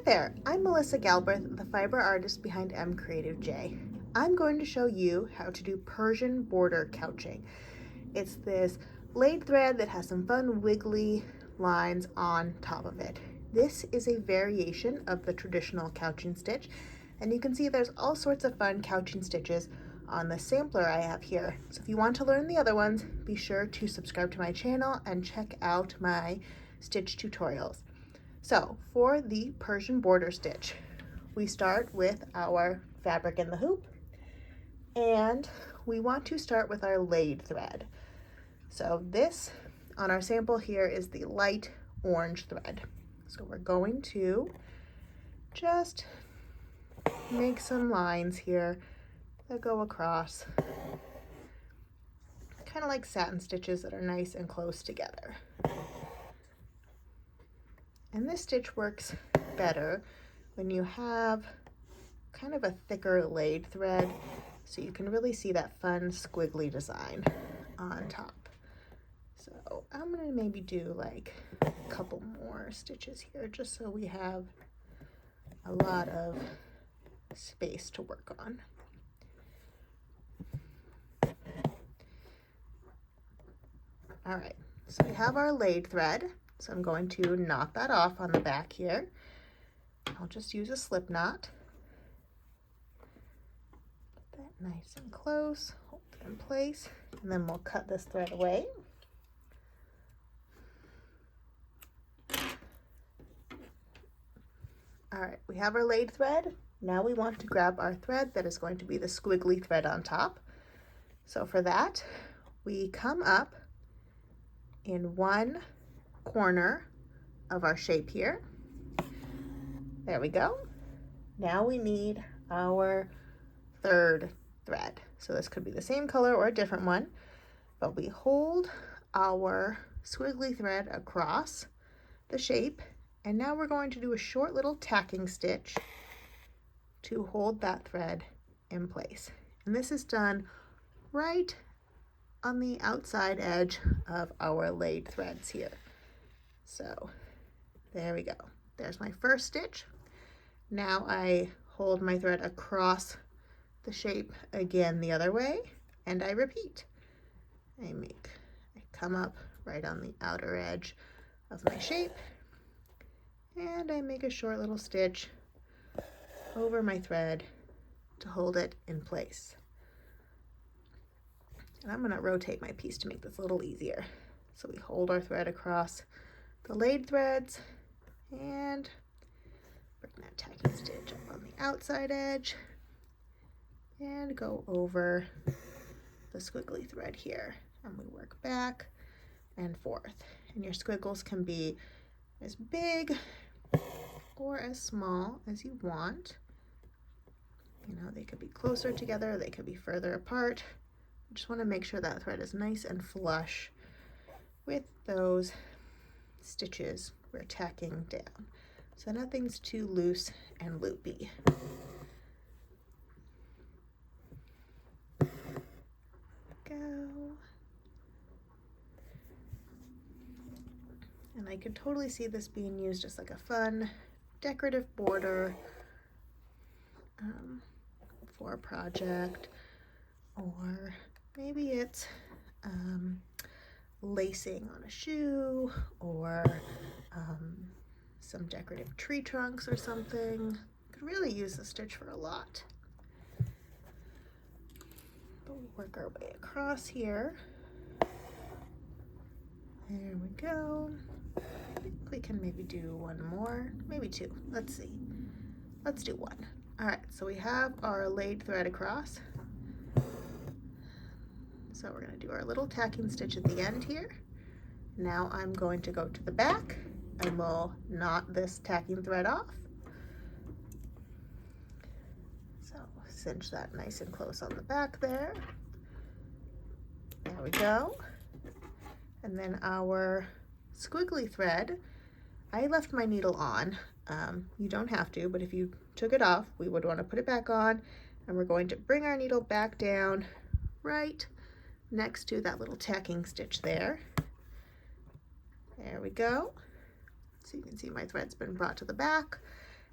Hi there, I'm Melissa Galbraith, the fiber artist behind MCreativeJ. I'm going to show you how to do Persian border couching. It's this laid thread that has some fun wiggly lines on top of it. This is a variation of the traditional couching stitch, and you can see there's all sorts of fun couching stitches on the sampler I have here. So if you want to learn the other ones, be sure to subscribe to my channel and check out my stitch tutorials. So for the Persian border stitch, we start with our fabric in the hoop, and we want to start with our laid thread. So this on our sample here is the light orange thread. So we're going to just make some lines here that go across, kind of like satin stitches that are nice and close together. And this stitch works better when you have kind of a thicker laid thread, so you can really see that fun squiggly design on top. So I'm gonna maybe do like a couple more stitches here just so we have a lot of space to work on. All right, so we have our laid thread. So I'm going to knot that off on the back here. I'll just use a slip knot. Get that nice and close, hold it in place, and then we'll cut this thread away. All right, we have our laid thread. Now we want to grab our thread that is going to be the squiggly thread on top. So for that, we come up in one corner of our shape here. There we go. Now we need our third thread. So this could be the same color or a different one, but we hold our squiggly thread across the shape, and now we're going to do a short little tacking stitch to hold that thread in place. And this is done right on the outside edge of our laid threads here. So there we go. There's my first stitch. Now I hold my thread across the shape again the other way, and I repeat. I come up right on the outer edge of my shape, and I make a short little stitch over my thread to hold it in place. And I'm going to rotate my piece to make this a little easier. So we hold our thread across the laid threads and bring that tacking stitch up on the outside edge and go over the squiggly thread here, and we work back and forth. And your squiggles can be as big or as small as you want. You know, they could be closer together, they could be further apart. You just want to make sure that thread is nice and flush with those stitches we're tacking down, so nothing's too loose and loopy. Go. And I could totally see this being used as like a fun decorative border for a project, or maybe it's lacing on a shoe, or some decorative tree trunks or something. Could really use the stitch for a lot. But we'll work our way across here. There we go. I think we can maybe do one more, maybe two. Let's see. Let's do one. All right, so we have our laid thread across. So we're going to do our little tacking stitch at the end here. Now I'm going to go to the back and we'll knot this tacking thread off. So cinch that nice and close on the back there. There we go. And then our squiggly thread, I left my needle on. You don't have to, but if you took it off, we would want to put it back on, and we're going to bring our needle back down right next to that little tacking stitch there. There we go. So you can see my thread's been brought to the back,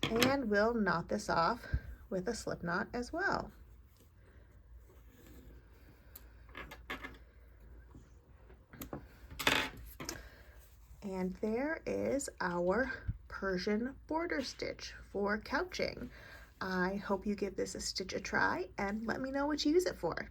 And we'll knot this off with a slip knot as well. And there is our Persian border stitch for couching. I hope you give this a stitch a try and let me know what you use it for.